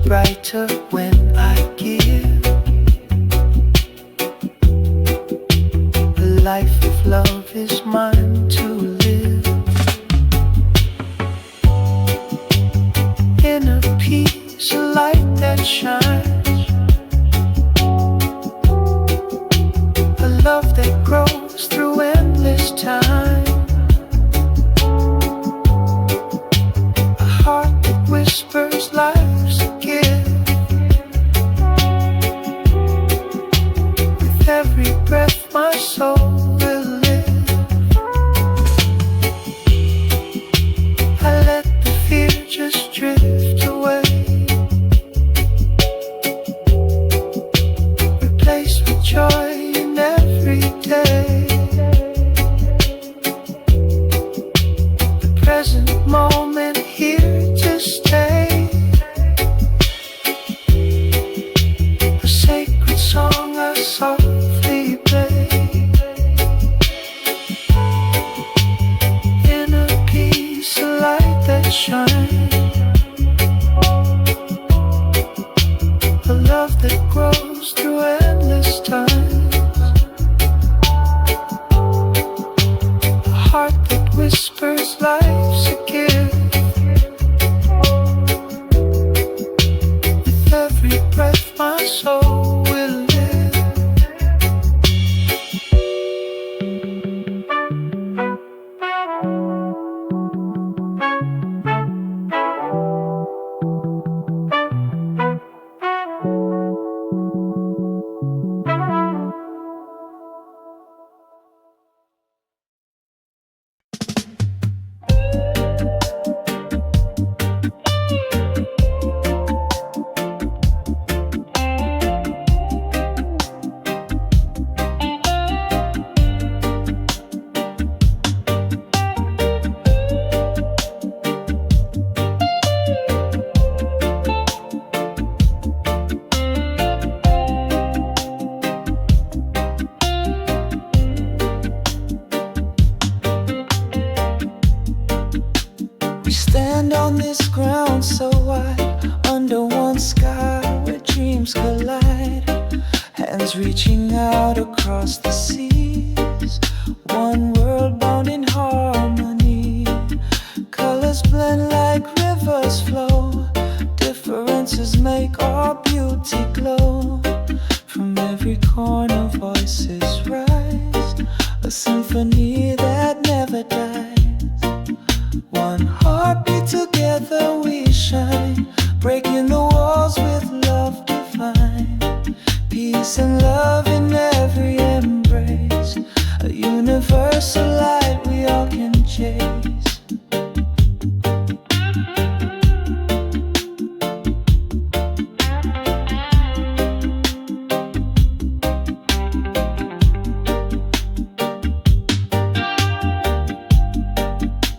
brighter when I give. The life of love is mine to live. Inner peace, a light that shines, a love that grows through endless time, a heart that whispers life's a gift. With every breath my soul will live. I let the fear just drift away, replaced with joy in every day. The present moment here to stay. A sacred song I softly play. Inner peace, a light that shines, a love that grows through endless times, a heart that whispers life's a gift. With every breath my soul will live. We stand on this ground so wide, under one sky where dreams collide. Hands reaching out across the seas, one world bound in harmony. Colors blend like rivers flow, differences make our beauty glow. From every corner voices rise, a symphony that never dies. One heartbeat, together we shine, breaking the walls with love divine. Peace and love in every embrace, a universal light we all can chase.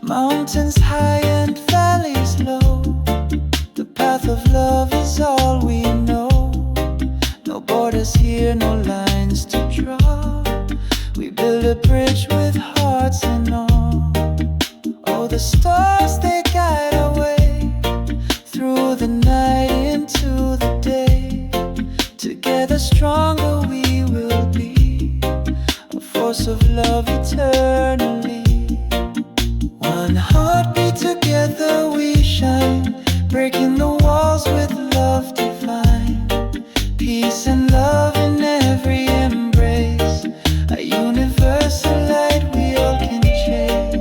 Mountains high and valleys low, the path of love is all we know. No borders here, no lines to draw. We build a bridge with hearts in awe. Oh, the stars, they guide our way through the night into the day. Together stronger we will be, a force of love eternally. One heartbeat, together we shine, breaking the walls with love divine. Peace and love in every embrace, a universal light we all can chase.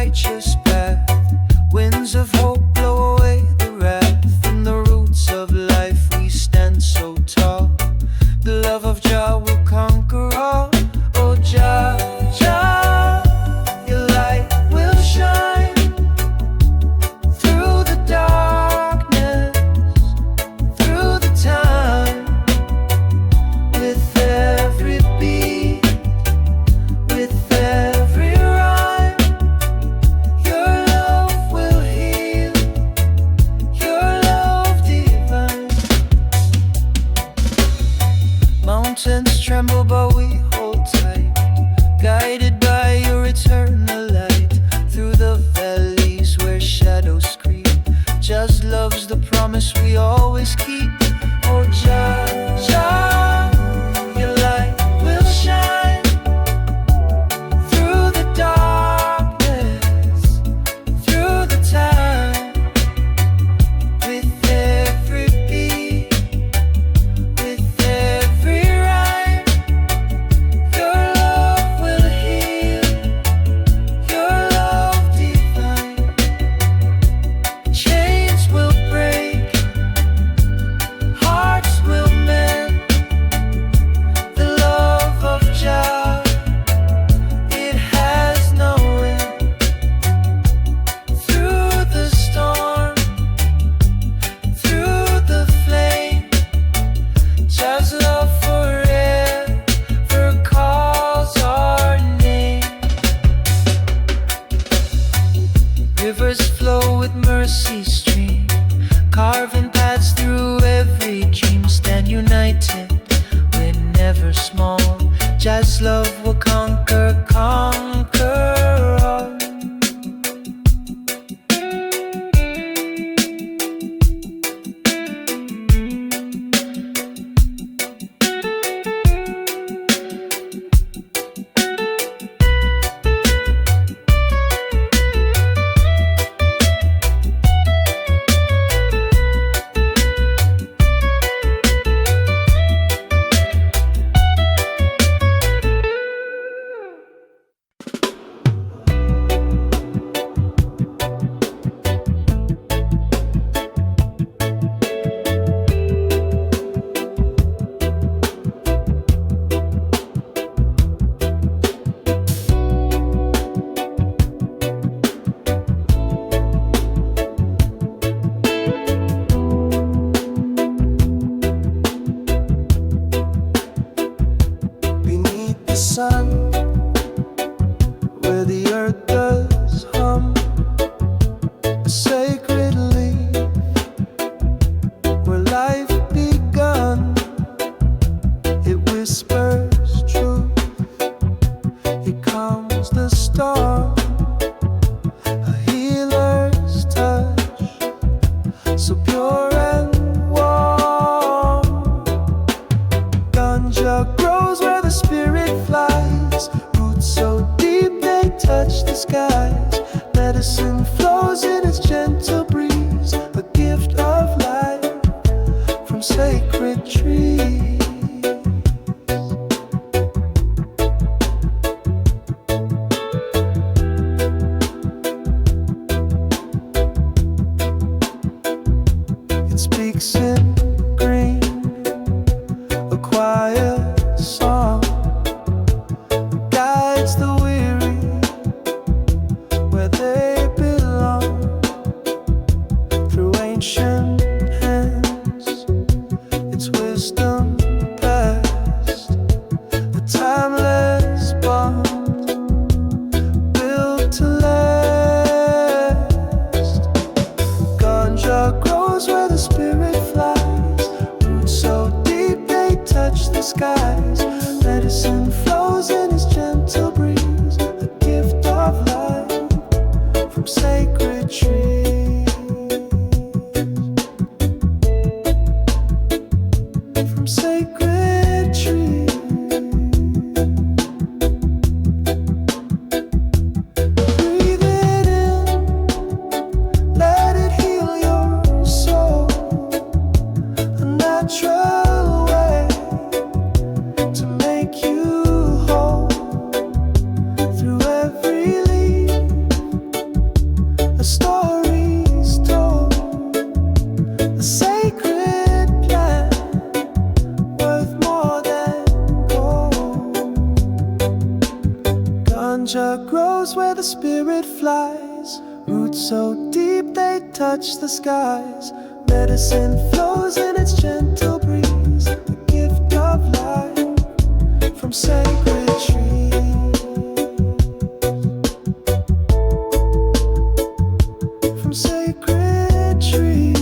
righteous path. Winds of hope blow away the wrath. In the roots of life we stand so tall. The love of Jah will conquer all. Oh Jah, Jah, your light will shine through the darkness, through the time. With every beat, with every rhyme, your love will heal, your love divine. Mountains tremble but we hold tight, guided by your eternal light. Through the valleys where shadows creep, just love's the promise we always keep. Oh Jah, Jah, your light will shine through the darkness, through the time. With every beat, with every rhyme, your love will heal, your love divine. Chains will break, hearts will mend. The love of Jah, it has no end. Through the storm, through the flame, Jah's love forever calls our name. Rivers flow with mercy stream, carving paths through every dream. Stand united, we're never small. Jah's love will conquer, conquer all. Beneath the sun, where the earth does hum, a sacred leaf, where life begun. It whispers truth, it calms the storm, a healer's touch, so pure and warm. Ganja grows where the spirit flies, roots so deep they touch the skies. Medicine flows in its gentle breeze, a gift of life from sacred trees. It speaks in green, a quiet song, guides the weary where they belong. Through ancient hands, its wisdom past, a timeless bond built to last. Ganja grows where the spirit flies, roots so deep they touch the skies. Medicine flows in its gentle breeze, a gift of life Roots so deep they touch the skies. Medicine flows in its gentle breeze. The gift of life from sacred trees. From sacred trees.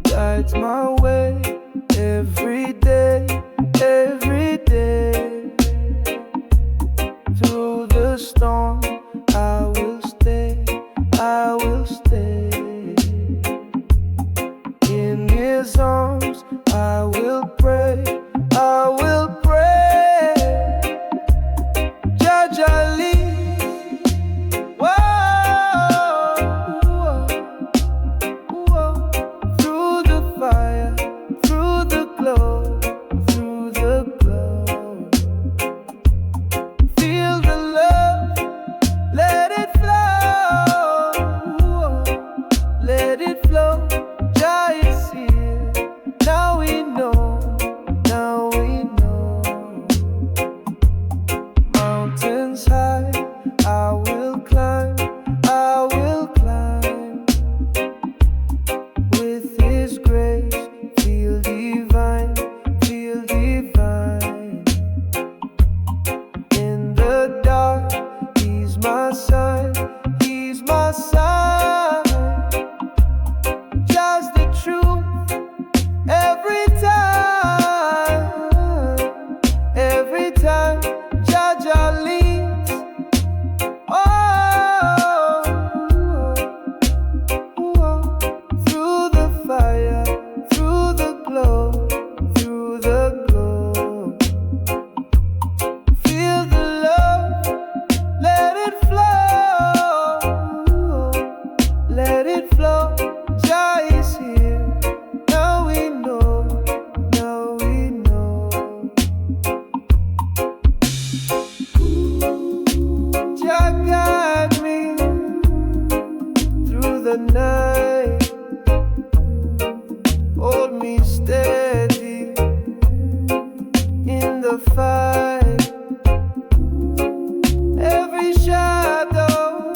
Guides my way every day, every day. Through the storm, I will stay, I will stay. In His arms, I will pray, I will pray. Jaja lead, whoa, whoa. Through the fire, through the glow, through the glow. Feel the love, let it flow, let it flow. Jah is here, now we know, now we know. Mountains high, I will climb, I will climb. With His grace, feel divine, feel divine. In the dark, He's my sign, He's my sign. Just the truth, every time, Jaja leads. Oh, through the fire, through the glow, through the glow. Feel the love, let it flow, let it flow. Jah is here, now we know, now we know. Jah guide me through the night, hold me steady in the fight. Every shadow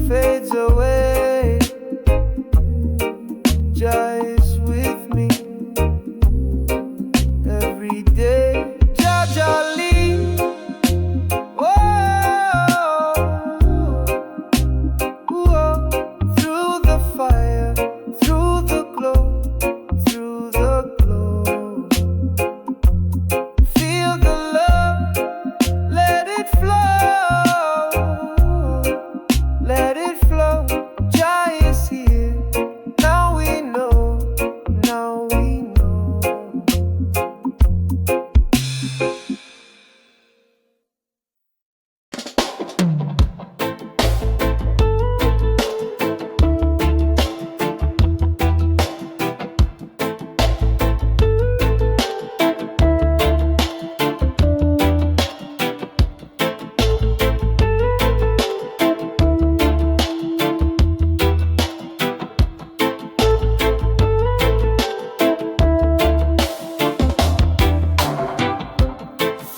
fades away. Jah is with me every day. Jaja lead, whoa, whoa. Through the fire, through the glow, through the glow. Feel the love, let it flow, let it flow. Jah is here, now we know, now we know.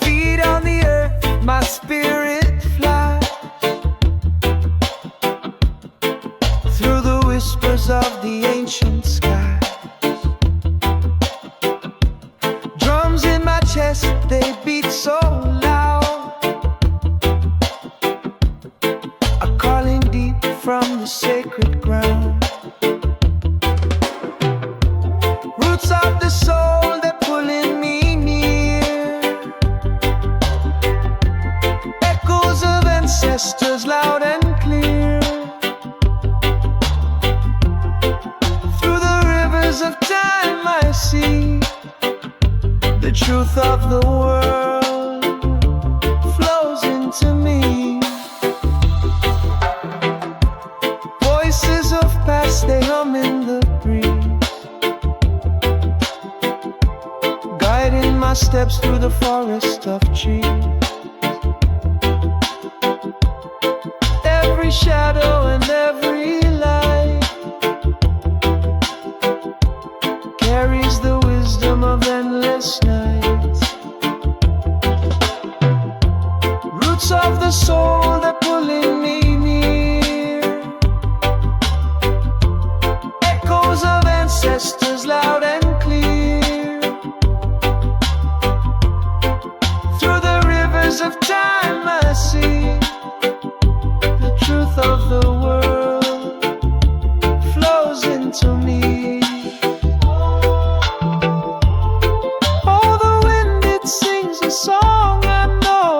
Feet on the earth, my spirit flies through the whispers of the ancient sky. Drums in my chest, they beat so loud. from the sacred ground. Roots of the soul, they're pulling me near. Echoes of ancestors loud and clear. Through the rivers of time I see the truth of the world flows into me. Voices of past, they hum in the breeze, guiding my steps through the forest of trees. Every shadow and every light carries the wisdom of endless nights. Roots of the soul, they're pulling me near. Echoes of ancestors loud and clear. Through the rivers of time I see the truth of the world flows into me. Oh, the wind, it sings a song I know.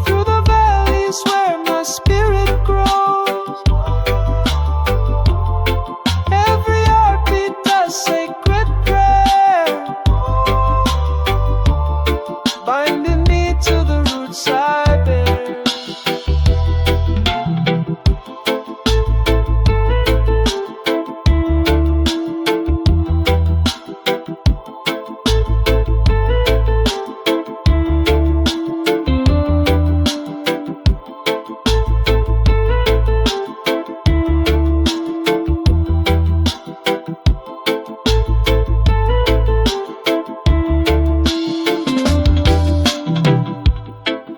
Through the valleys where my spirit grows. Every heartbeat does sacred prayer, binding me to the roots I bear.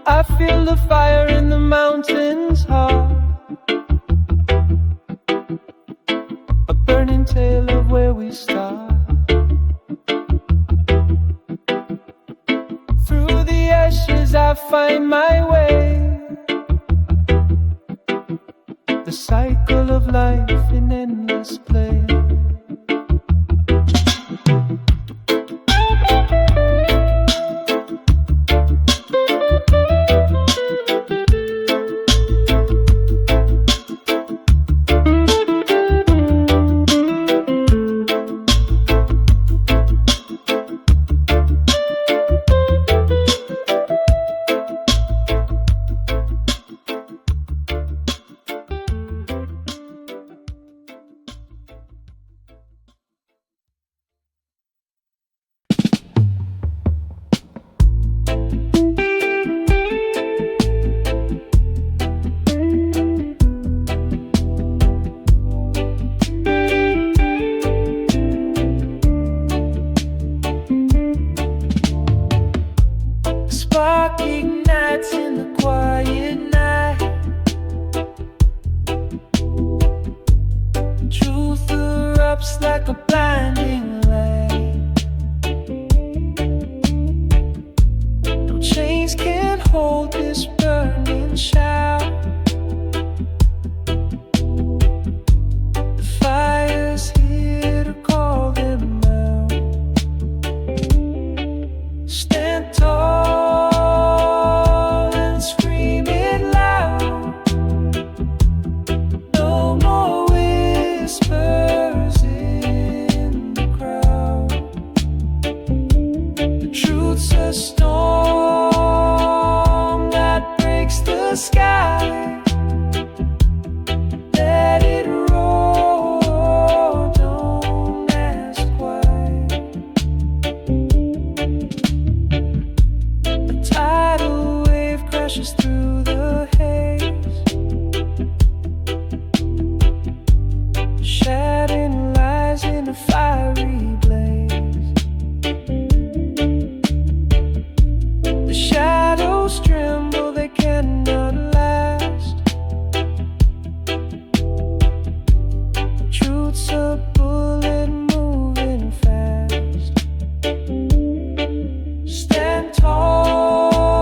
I feel the fire in the mountains heart, a burning tale of where we start. Through the ashes I find my way, the cycle of life in endless play. Spark ignites in the quiet night. Truth erupts like a blinding light. No chains can hold this burning shout. The fire's here to call them out. Stand tall and scream it loud. No more whispers in the crowd. The truth's a storm that breaks the sky. Let it roar, don't ask why. A tidal wave crashes through the haze, shattering lies in a fiery blaze. The shadows tremble, they cannot last. Truth's a bullet moving fast. Stand tall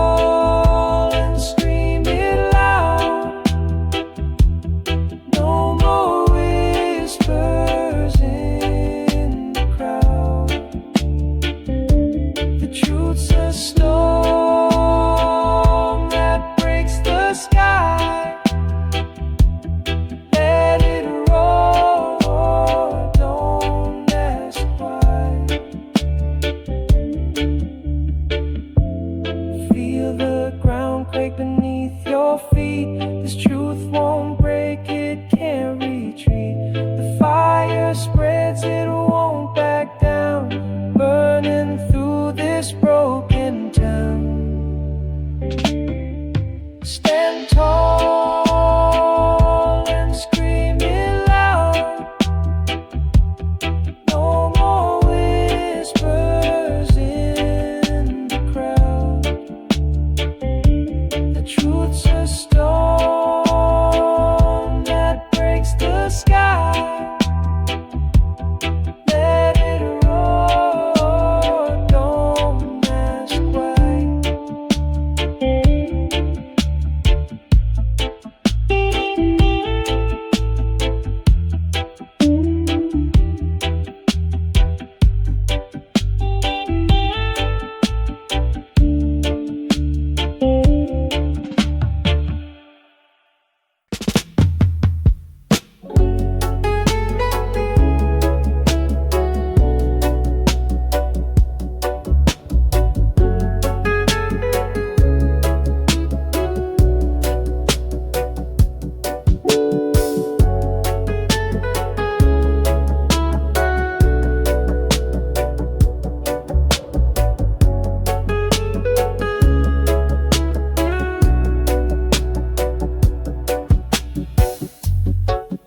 and scream truth's a storm that breaks the sky. Let it roar, don't ask why. Feel the ground quake beneath your feet. This truth won't break, it can't retreat. The fire spreads, it won't back down, burning through this broken town. Stand tall and scream it loud. No more whispers in the crowd. The truth's a storm that breaks the sky. Let it roar, don't ask why.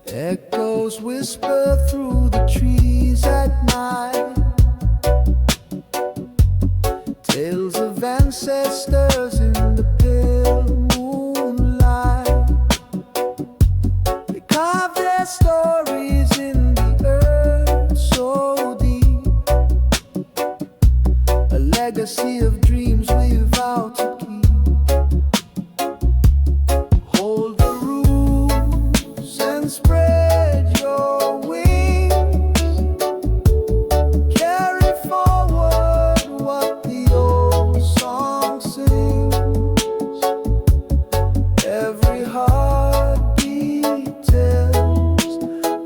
Echoes whisper through the trees at night. Tales of ancestors in the pale moonlight. They carve their stories in the earth so deep. A legacy of dreams we vow to keep. Hold the rules and spread your wings. Carry forward what the old song sings. Every heartbeat tells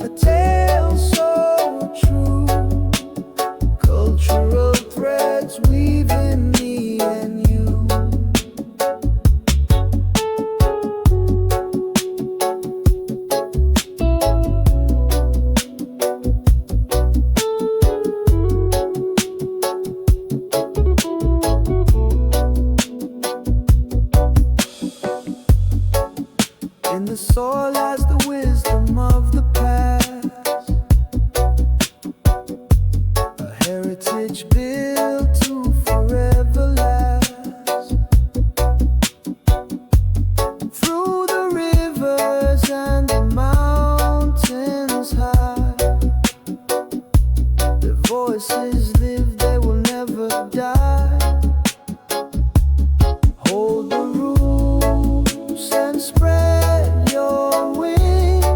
a tale so true. Cultural threads weaving me and you. In the soil lies the wisdom of the past, a heritage built to forever last. Through the rivers and the mountains high, their voices live, they will never die. Hold the rules and spread your wings.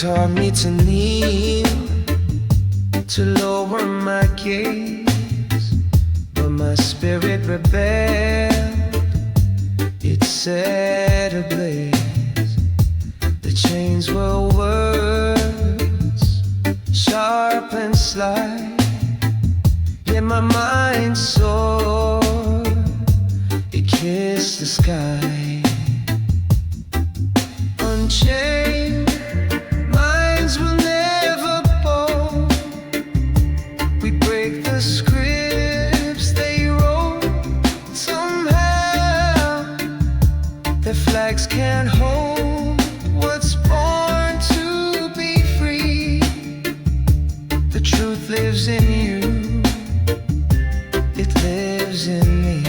taught me to kneel, to lower my gaze, but my spirit rebelled, it set ablaze. The chains were words, sharp and sly, yet my mind soared, it kissed the sky. Unchained minds will never bow. We break the scripts they wrote. Somehow their flags can't hold what's born to be free. The truth lives in you, it lives in me.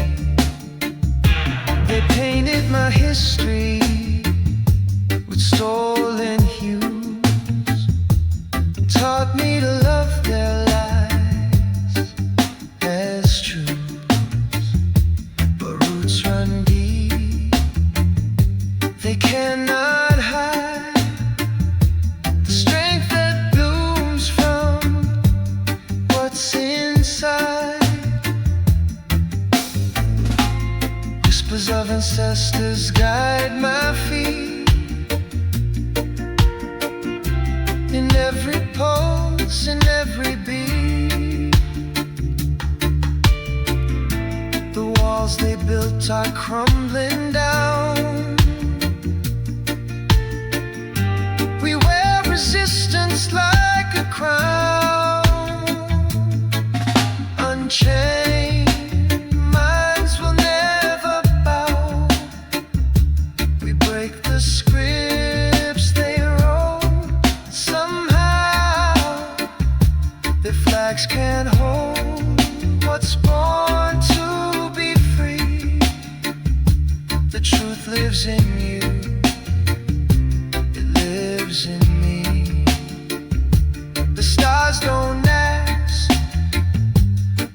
They painted my history with stolen hues, taught me to love their lies as truths. But roots run deep, they cannot hide the strength that blooms from what's inside. Whispers of ancestors guide my feet, in every pulse, in every beat. The walls they built are crumbling down. We wear resistance like a crown. Unchained minds will never bow. We break the scripts they wrote. Somehow their flags can't hold what's born to be free. The truth lives in you, it lives in me. The stars don't ask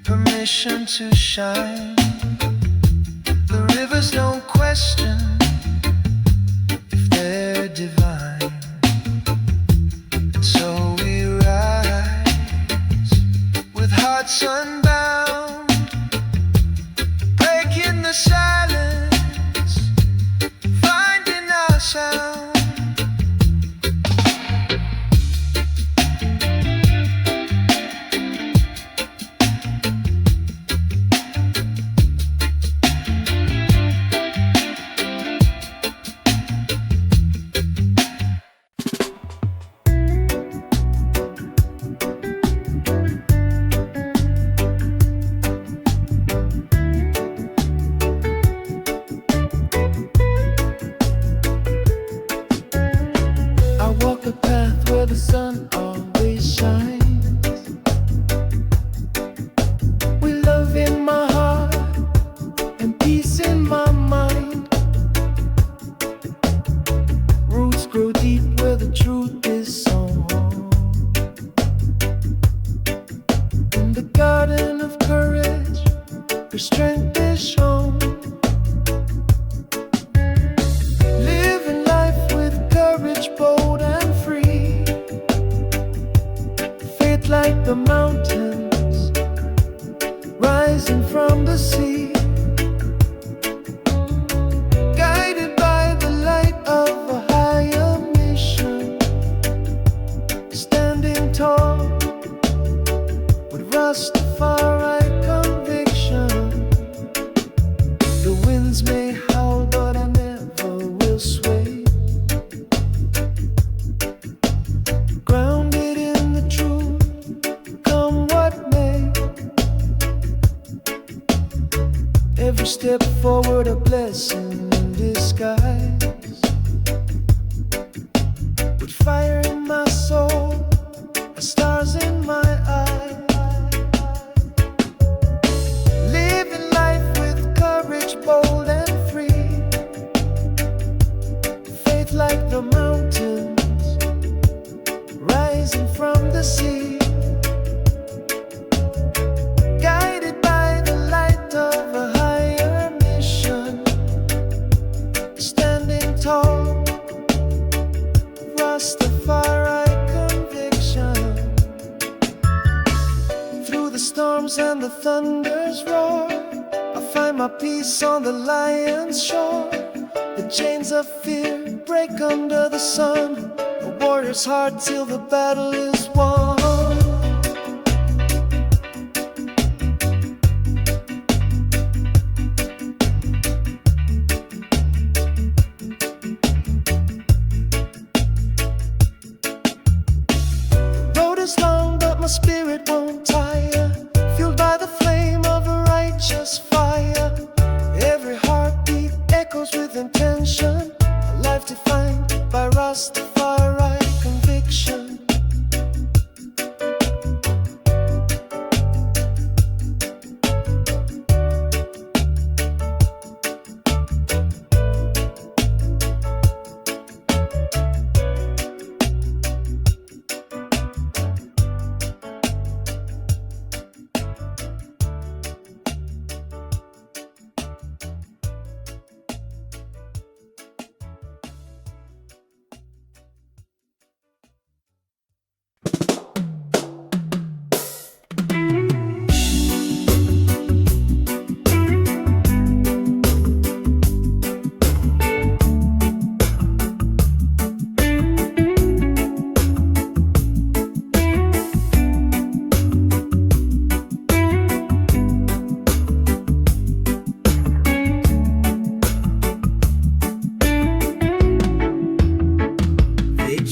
permission to shine. The rivers don't question if they're divine. And so we rise with hearts unbound, breaking the silence, finding our sound. Rastafari conviction. The winds may howl, but I never will sway. Grounded in the truth, come what may. Every step forward a blessing in disguise. With fire in my soul, stars in my eyes. Living life with courage, bold and free. Faith like the mountains, rising from the sea. Guided by the light of a higher mission. Standing tall, Rastafari. drums and the thunders roar. I find my peace on the lion's shore. The chains of fear break under the sun. A warrior's heart till the battle is won. The road is long, but my spirit won't tire. Fueled by the flame of a righteous fire. Every heartbeat echoes with intention. A life defined by Rastafari conviction.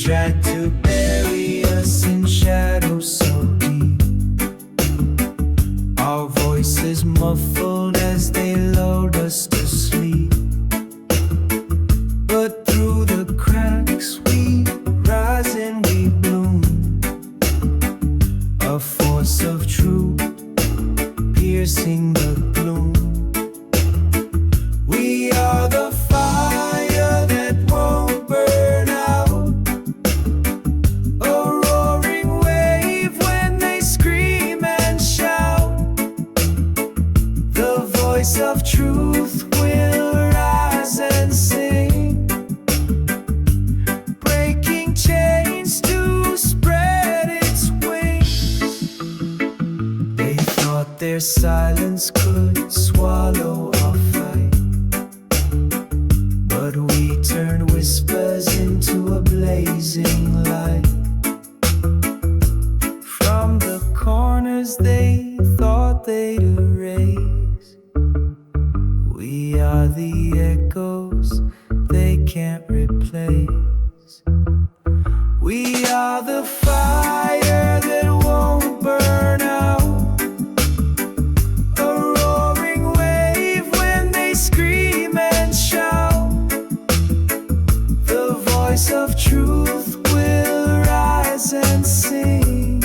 Tried to bury us in shadows so deep. Our voices muffled as they lulled us to sleep. But through the cracks we rise and we bloom. A force of truth piercing the gloom. We are the fire that won't burn out. Of truth will rise and sing, breaking chains to spread its wings. They thought their silence could swallow our fight, but we turned whispers into a blazing light. From the corners they thought they'd erase, we are the echoes they can't replace. We are the fire that won't burn out. A roaring wave when they scream and shout. The voice of truth will rise and sing,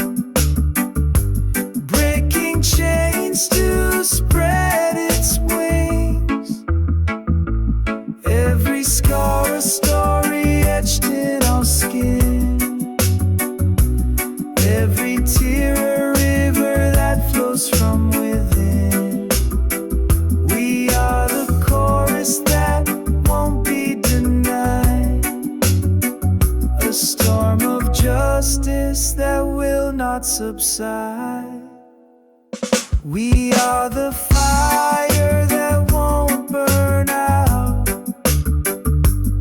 breaking chains to spread its wings. Every scar a story etched in our skin. Every tear a river that flows from within. We are the chorus that won't be denied. A storm of justice that will not subside. We are the fire that won't burn out.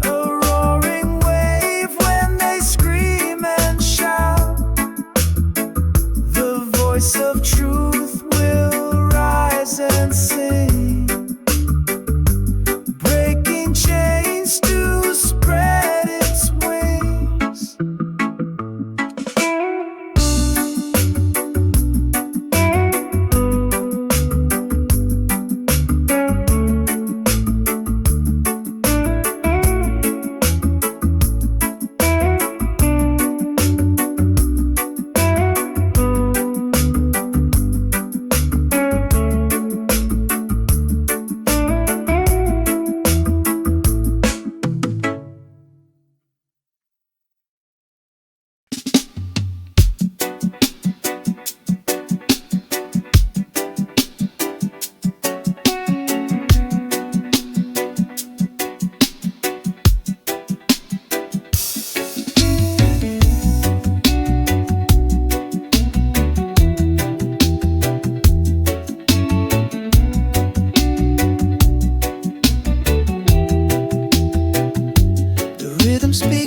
A roaring wave when they scream and shout. The voice of truth will rise and sing, breaking chains to spread its wings.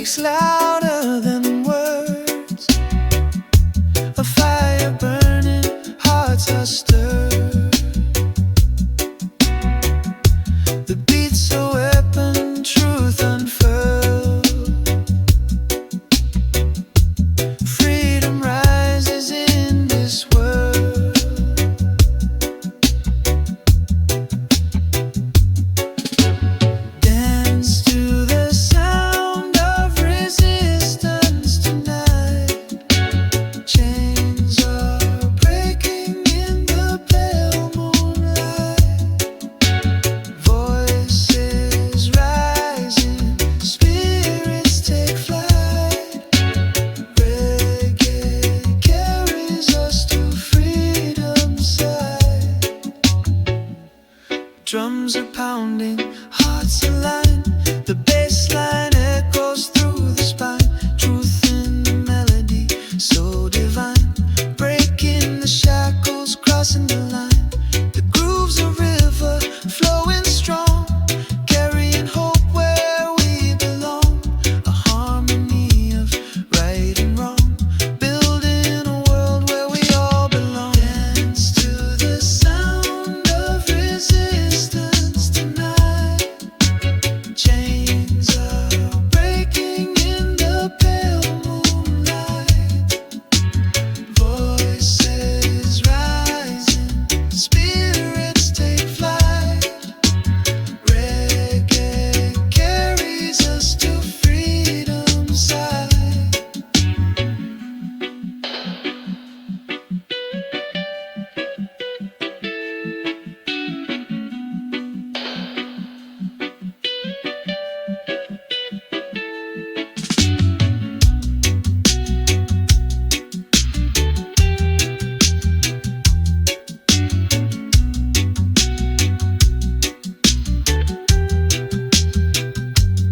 speaks louder than words. A fire burning, hearts are stirred. The beat's a weapon, truth unfurled. Freedom rises in this world. Dance to the sound of resistance tonight. Chains are breaking in the pale moonlight. Voices rising, spirits take flight. Reggae carries us to freedom's side. Drums are pounding, hearts align. The bass line echoes through the spine. Truth in the melody, so divine. Breaking the shackles, crossing the line. The groove's a river, flowing strong, carrying hope where we belong. A harmony of right and wrong, building a world where we all belong. Dance to the sound of resistance tonight. Chains are breaking in the pale moonlight. Voices rising, spirits take flight. Reggae carries us to freedom's side.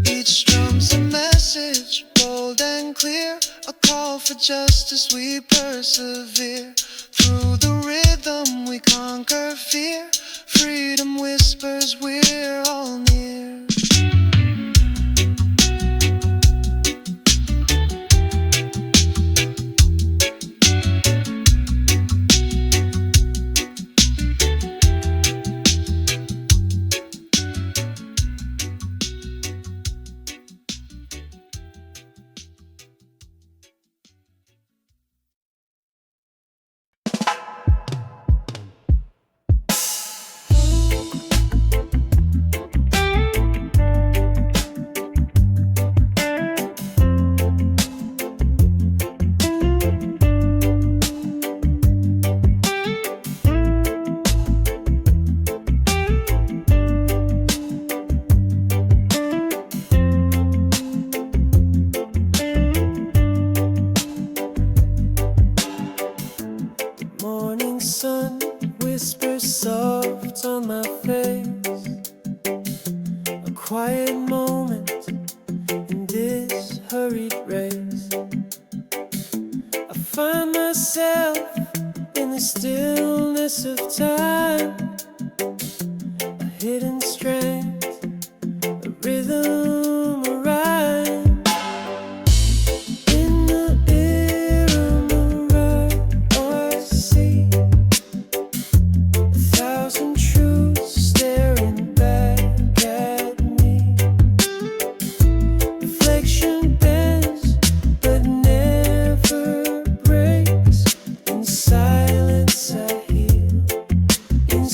Each drum's a message, bold and clear. A call for justice, we persevere. Through the rhythm, we conquer fear. Freedom whispers, we're all near. Morning sun whispers soft on my face. A quiet moment in this hurried race. I find myself in the stillness of time. A hidden strength, a rhythm, a rhyme. In the ear of I see 1,000 truths staring back at me. Reflection bends but never breaks. In silence I hear. In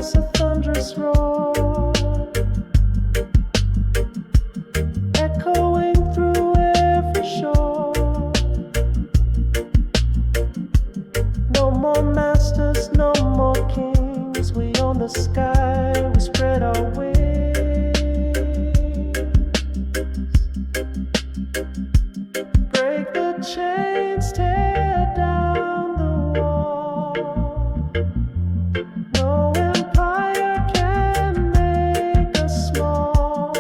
rise a thunderous roar, echoing through every shore. No more masters, no more kings. We own the sky, we spread our wings. Break the chains, tear down the wall. No empire can make us small.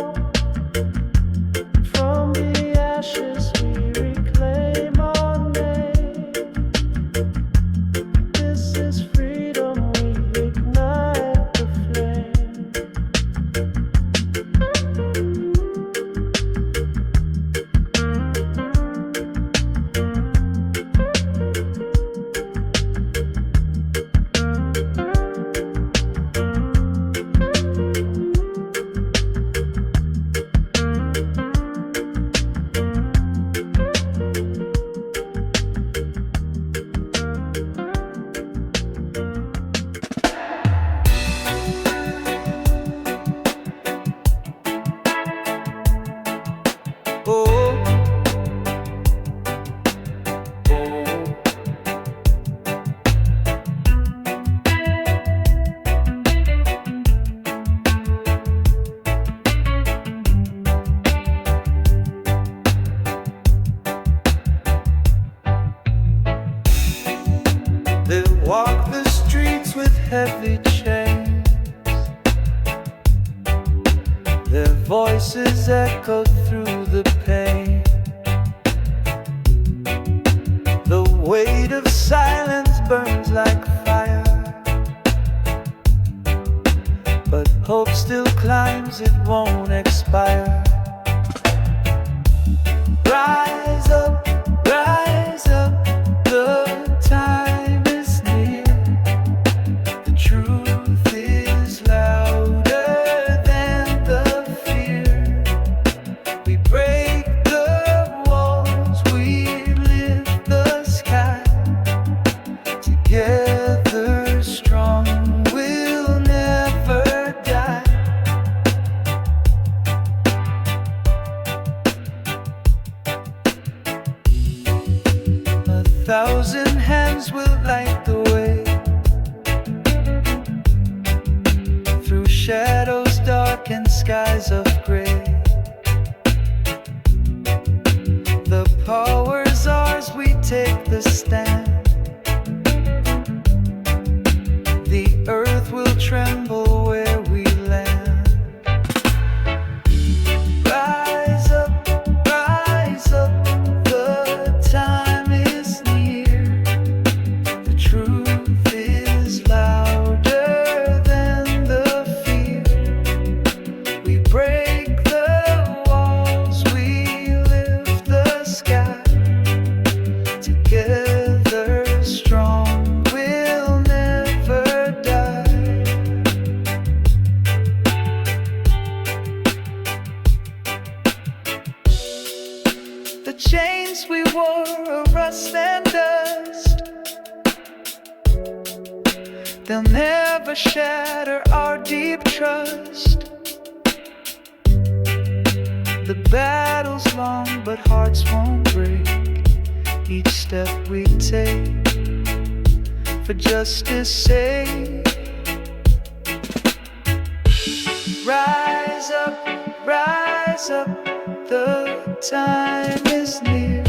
From the ashes we reclaim our name. This is freedom, we ignite the flame. They walk the streets with heavy chains. Their voices echo through the pain. The weight of silence burns like fire, but hope still climbs, it won't expire. Rise up, rise up, the time is near. The truth is louder than the fear. We break the walls, we lift the sky. Together strong, we'll never die. A thousand hands will light the way through shadows dark and skies of gray. The power's ours, we take the stand. The earth will tremble where we land. Rise up, the time is near. The truth is louder than the fear. We break the walls, we lift the sky. Together strong, we'll never die. The chains we wore are rust and dust. They'll never shatter our deep trust. The battle's long, but hearts won't break. Each step we take for justice' sake. Rise up, the time is near.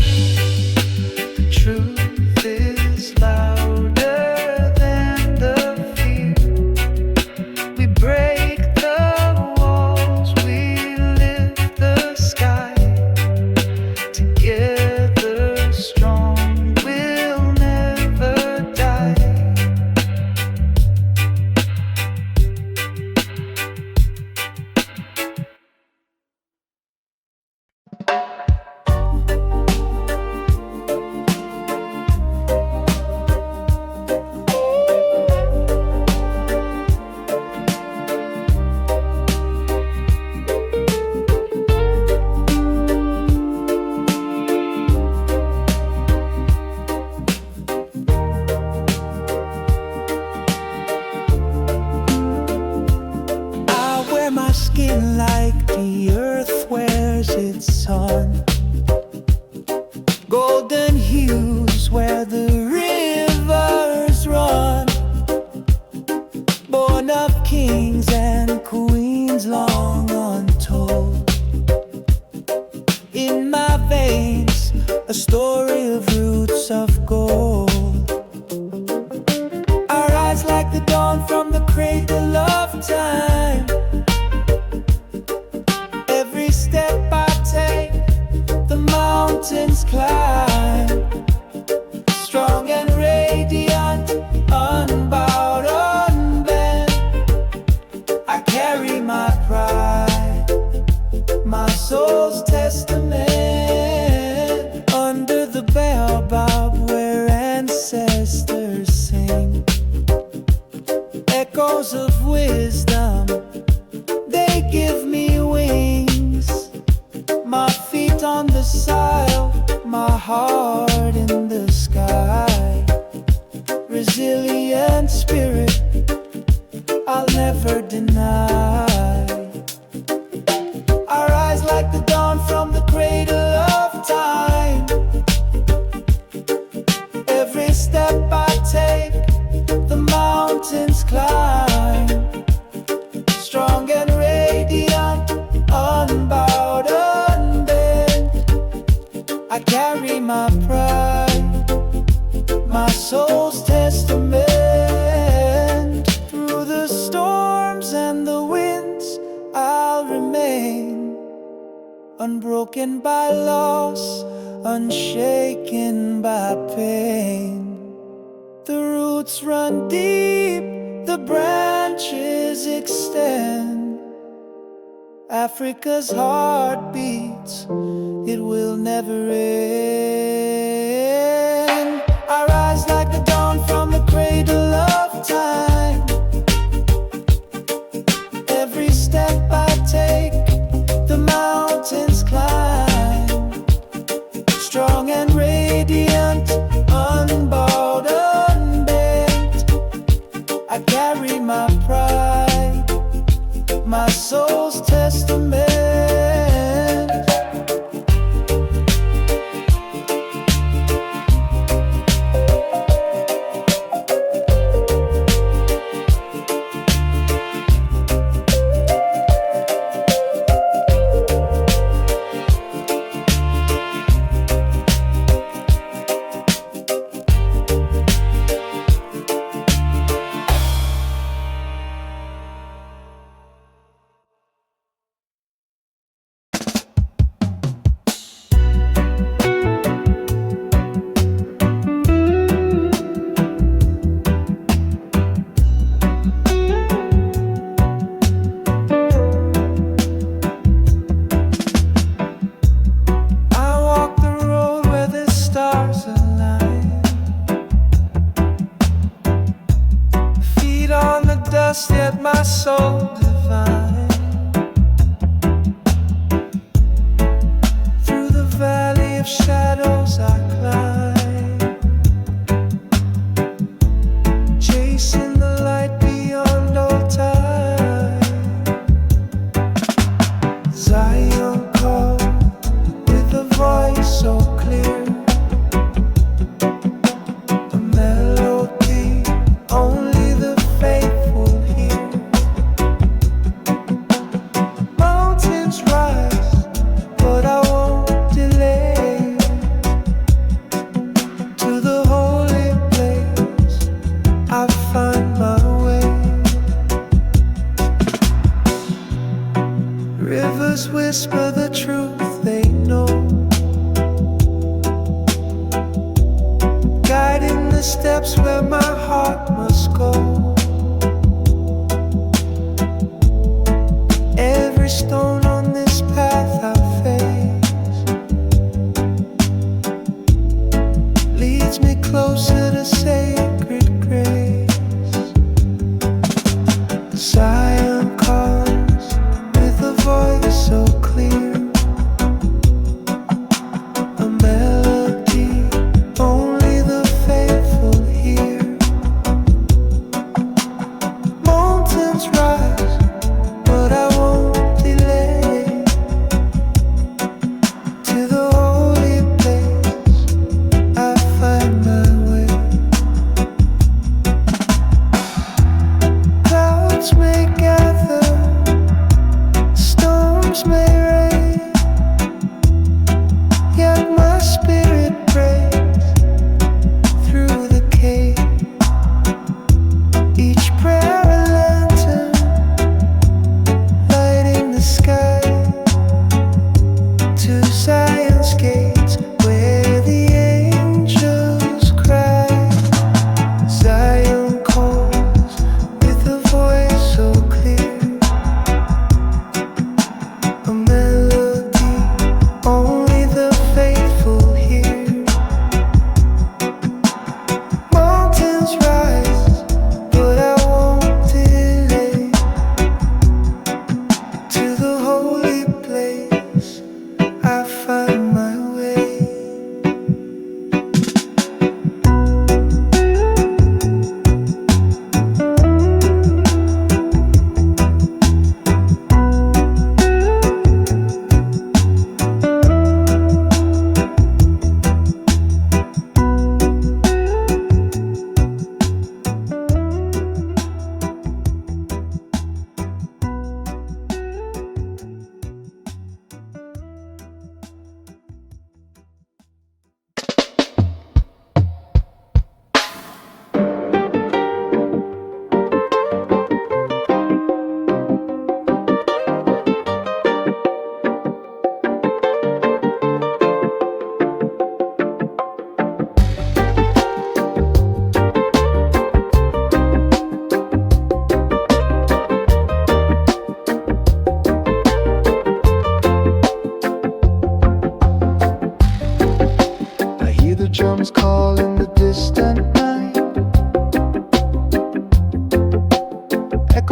The truth is louder than the fear. We break the walls, we lift the sky. Together strong, we'll never die. dawn from the cradle of time. Every step I take, the mountains climb. Strong and radiant, unbowed, unbent. I carry my pride, my soul's testament. Under the baobab where ancestors sing, echoes of wisdom, they give me wings. My feet on the soil, my heart in the sky. Resilient spirit, I'll never deny. I rise like the dawn from the cradle of time. Every step I take, the mountains climb. Strong and radiant, unbowed, unbent. I carry my pride, my soul's testament. Through the storms and the winds, I'll remain. Unbroken by loss, unshaken by pain. The roots run deep, the branches extend. Africa's heart beats, it will never end. I rise like the dawn from the cradle of time. Every step I take, the mountains climb. Strong and radiant, unbowed, unbent. I carry my pride, my soul's testament. Yet my soul divine. Through the valley of shadows I climb, chasing the light beyond all time. Zion called with a voice so clear, a melody only the faithful. Rivers whisper the truth they know, guiding the steps where my heart must go. Every stone on this path I face leads me closer to sacred grace. Zion calls with a voice so clear,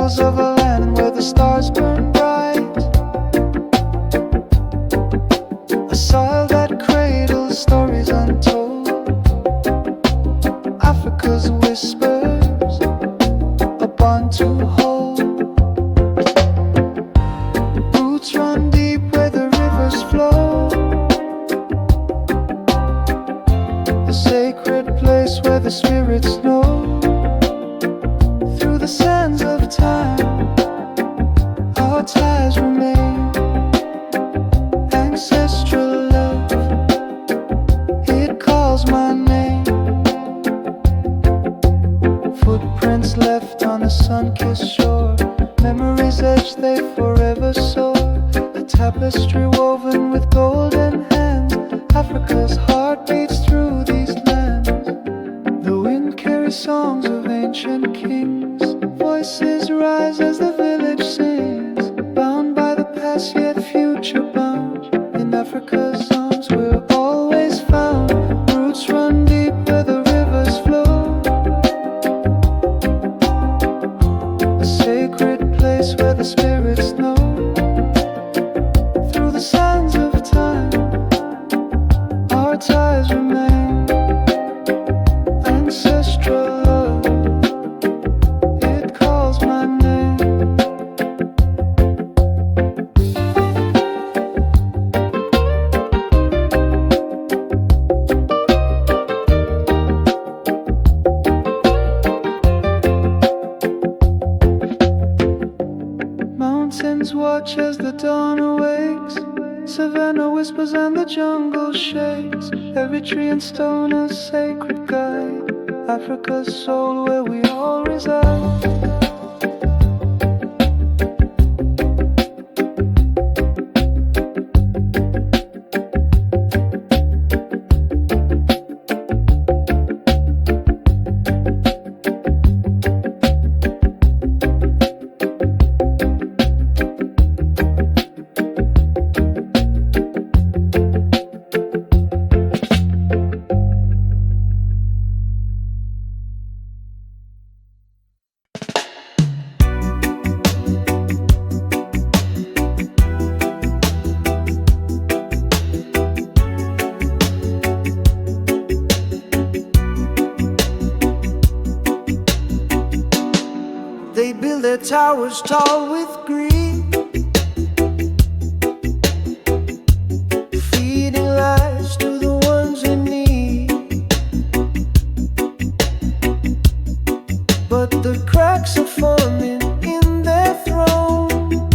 echoes of a land where the stars burn bright. A soil that cradles stories untold. Africa's whispers, a bond to hold. Roots run deep where the rivers flow. A sacred place where the spirits know. Through the sands of time, our ties remain. Ancestral love, it calls my name. Footprints left on a sun-kissed shore. Memories etched, they forever soar. A tapestry woven with golden hands. Africa's heart beats through these lands. The wind carries songs of ancient kings. Voices rise as the village sings. Bound by the past yet future bound. In Africa's arms we're always found. Roots run deep where the rivers flow. A sacred place where the spirits know. Through the sands of time, our ties remain. Ancestral love, it calls my name. Mountains watch as the dawn awakes. Savannah whispers and the jungle shakes. Every tree and stone a sacred guide. Africa's soul where we all reside. They build their towers tall with greed, feeding lies to the ones in need. But the cracks are forming in their throne.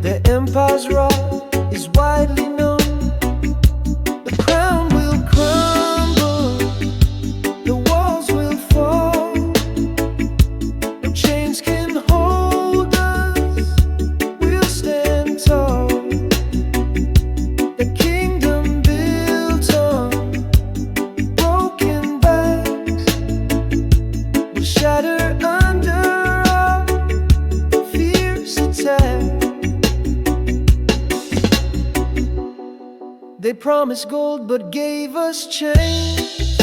Their empire's rot is widely known. The crown will crumble, the walls will fall. No chains can hold us, we'll stand tall. The kingdom built on broken backs will shatter under our fierce attack. They promised gold but gave us chains.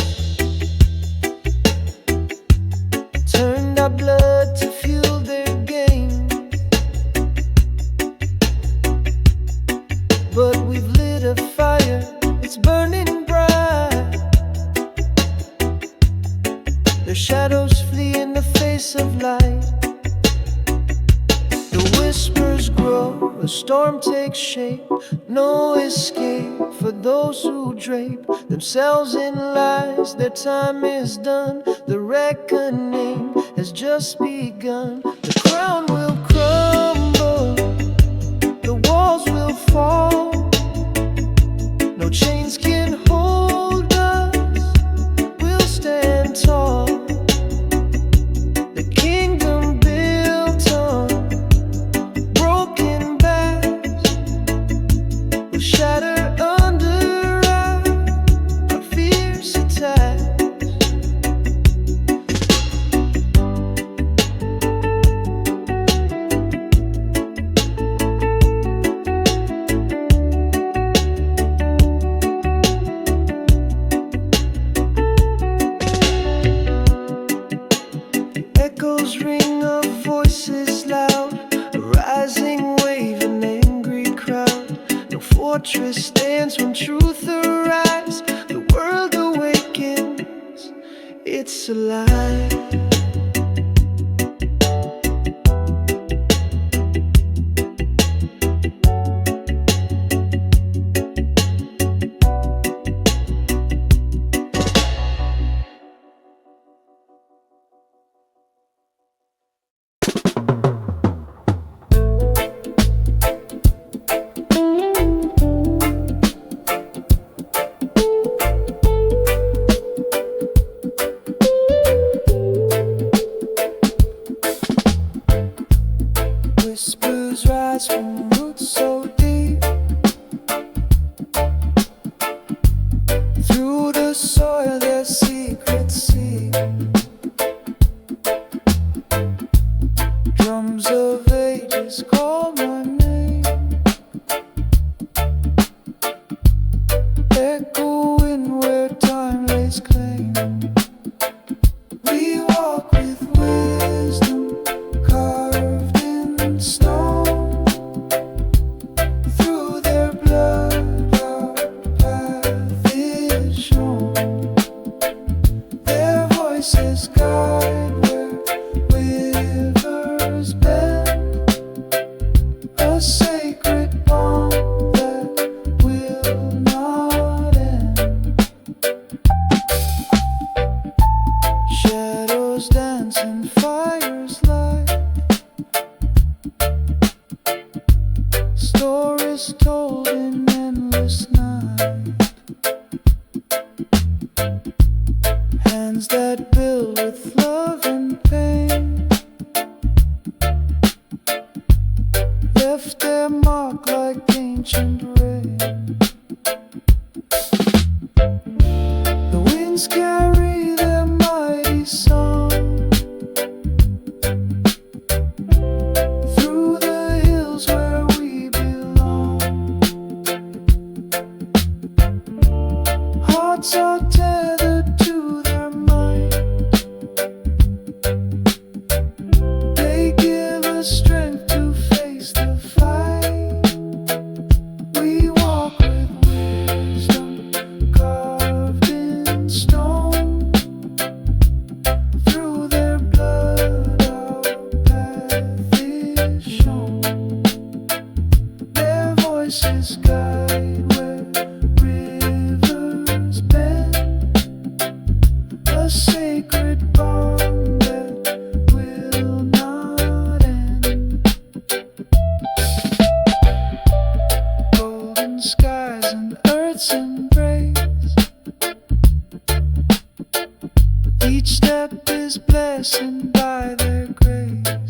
Turned our blood to fuel their gain. But we've lit a fire, it's burning bright. Their shadows flee in the face of light. The whispers grow, a storm takes shape. No escape for those who drape themselves in lies. Their time is done, the reckoning has just begun. The crown will crumble, the walls will fall. No chains can hold us, we'll stand tall. The kingdom built on broken backs will shatter under our fierce attacks. it's alive. Whispers rise from roots so deep, through the soil their secrets seep. Drums of ages call my name, echoing where time lays claim. We walk with wisdom carved in stone, through their blood our path is shown. Their voices guide where rivers bend, a sacred bond that will not end. Shadows dance and fires light, stories told in endless night. Hands that build with love and pain left their mark like ancient rain. The winds carry their mighty song through the hills where we belong. Hearts are tethered to their mind, they give us strength to face the fight. We walk with wisdom carved in stone, through their blood our path is shown. Their voices guide where rivers bend, a sacred bond that will not end. Golden skies and earth's embrace, each step is blessed by their grace.